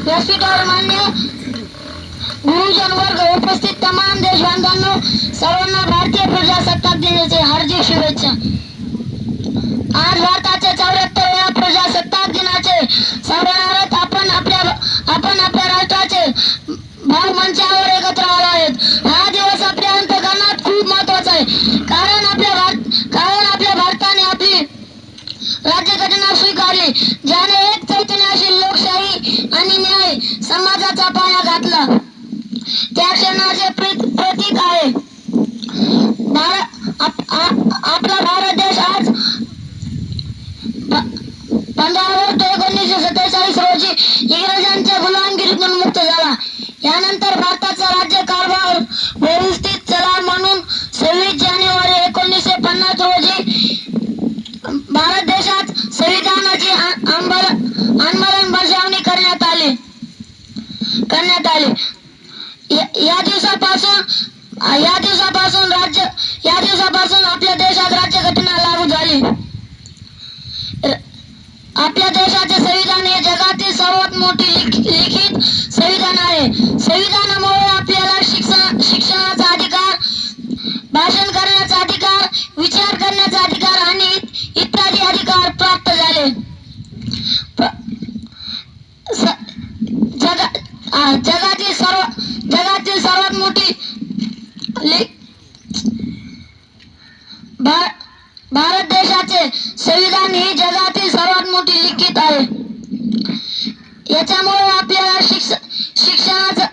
व्यासपीठावर मान्य गुरुजन वर्ग, उपस्थित तमाम देश बांधवांनो, सर्वांना भारतीय प्रजासत्ताक दिनाचे हार्दिक शुभेच्छा. आज भारताच्या 74व्या प्रजासत्ताक दिनाचे साजरे आपण आपल्या राष्ट्राचे भाव मंचावर एकत्र आलो आहेत. हा दिवस आपल्या अंतःकरणात खूप महत्वाचा आहे, कारण आपल्या भारताने आपली राज्यघटना स्वीकारली, ज्याने एक चैतन्य अशी लोकशाही आणि न्याय समाजाचा पाया घातला. त्या क्षणाचे प्रतीक आहे. आपला भारत देश आज 15 ऑगस्ट 1947 रोजी इंग्रजांच्या गुलामगिरीतून मुक्त झाला. यानंतर भारताचा राज्यकारभार व्यवस्थित चला म्हणून 26 जानेवारी 1950 रोजी भारत देशात संविधानाची अंमलबजावणी करण्यात आली. या दिवसापासून आपल्या देशात राज्यघटना लागू झाली. आपल्या देशाचे संविधान हे जगातील सर्वात मोठी लिखित संविधान आहे. संविधानामुळे आपल्याला शिक्षणाचा अधिकार, भाषण करण्याचा अधिकार, विचार करण्याचा अधिकार आणि इत्यादी अधिकार प्राप्त झाले. जगातील सर्वात मोठी भारत देशाचे संविधान ही जगातील सर्वात मोठी लिखित आहे. याच्यामुळे आपल्याला शिक्षणाचा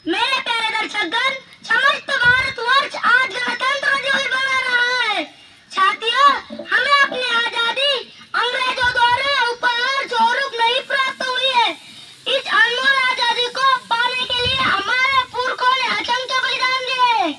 मेरे प्यारे दर्शकगण, समस्त भारतवर्ष आज गणतंत्र दिवस मना रहा है. साथियों, हमें अपनी आजादी अंग्रेजों द्वारा उपहार स्वरूप नहीं प्राप्त हुई है. इस अनमोल आजादी को पाने के लिए हमारे पुरखों ने असंख्य बलिदान दिए.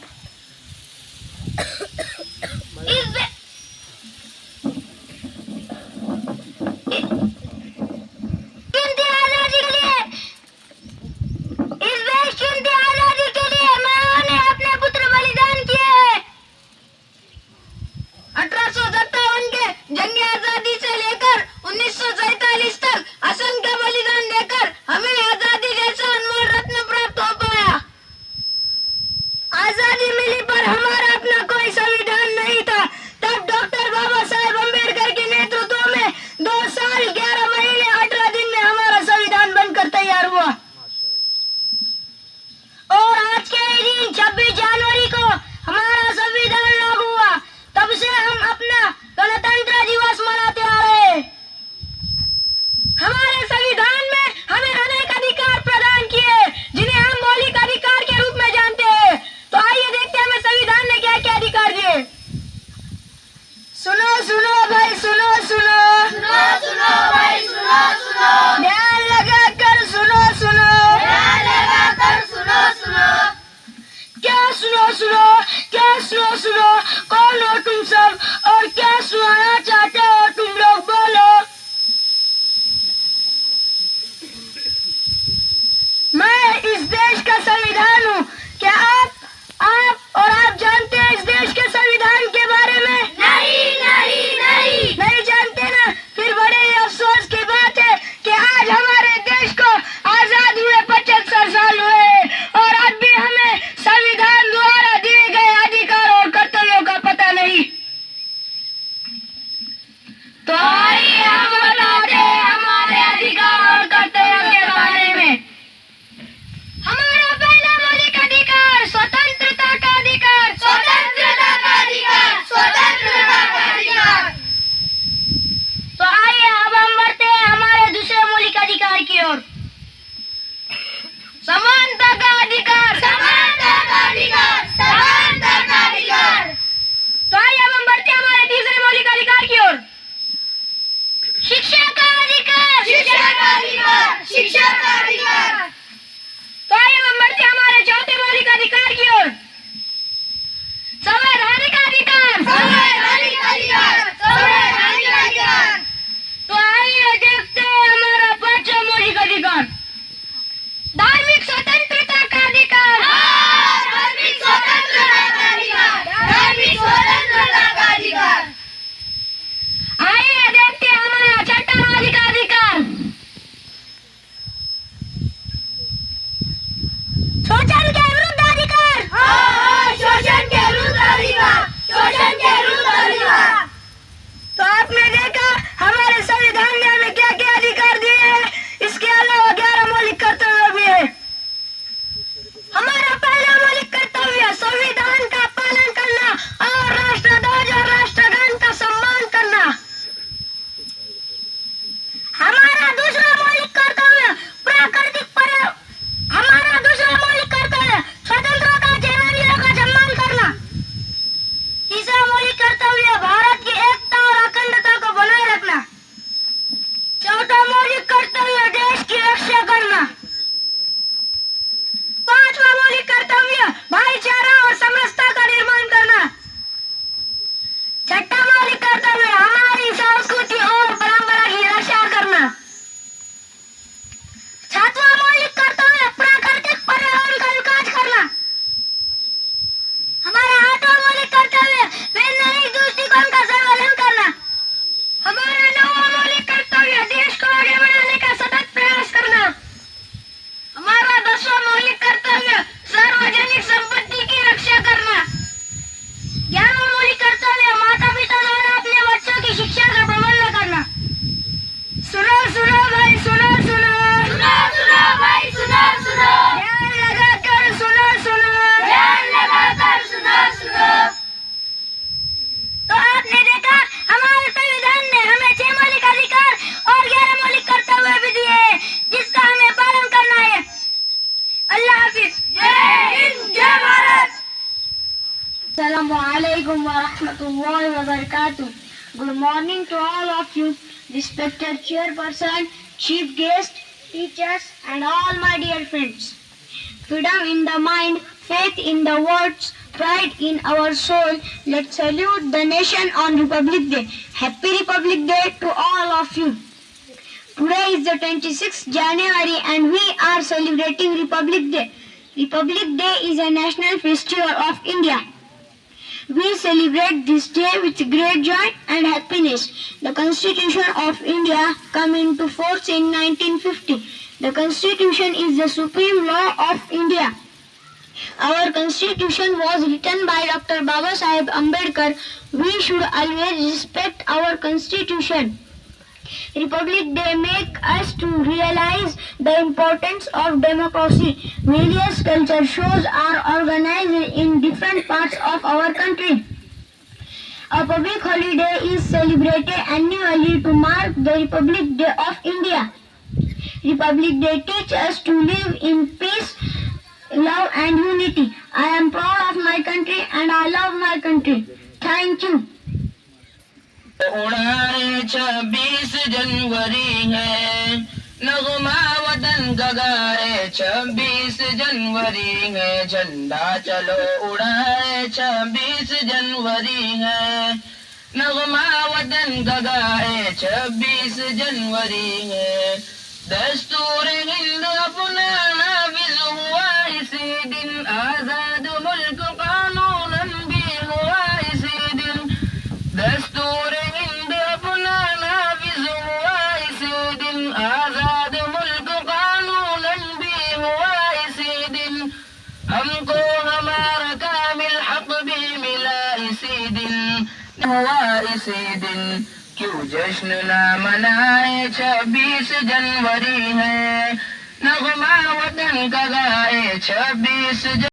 सुनो, कौन हो तुम सब और क्या सुनाना चाहते हो तुम लोग, बोलो. मैं इस देश का संविधान हूँ. क्या आप जानते हैं इस देश के संविधान के बारे में? नहीं जानते ना. फिर बड़े ही अफसोस की बात है कि आज हमारे देश को आजाद हुए 75 साल हुए और अब भी हमें संविधान द्वारा दिए गए अधिकार और कर्तव्यों का पता नहीं. तो आइए Assalamu alaikum wa rahmatullahi wa barakatuh. Good morning to all of you, respected chairperson, chief guest, teachers, and all my dear friends. Freedom in the mind, faith in the words, pride in our soul. Let's salute the nation on Republic Day. Happy Republic Day to all of you. Today is the 26th January and we are celebrating Republic Day. Republic Day is a national festival of India. We celebrate this day with great joy and happiness. The Constitution of India came into force in 1950. The Constitution is the supreme law of India. Our Constitution was written by Dr. Baba Sahib Ambedkar. We should always respect our Constitution. Republic Day makes us to realize the importance of democracy. Various culture shows are organized in different parts of our country. A public holiday is celebrated annually to mark the Republic Day of India. Republic Day teaches us to live in peace, love and unity. I am proud of my country and I love my country. Thank you. उड़ाए 26 जनवरी है, नगमा वतन का गाए 26 जनवरी है, झंडा चलो उड़ाए 26 जनवरी है, नगमा वतन का गाए 26 जनवरी है, दस्तूर हिंद अपना नाफिज हुआ इसी दिन, आजाद मुल्क कानूनन भी हुआ इसी दिन, दस्तूर हिंद अपना नाफिज हुआ इसी दिन, आजाद मुल्क कानूनन भी हुआ इसी दिन, हमको हमारा कामिल हक भी मिला इसी दिन, हुआ इसी दिन, क्यों जश्न ना मनाए 26 जनवरी है, नगमा वतन का गाए 26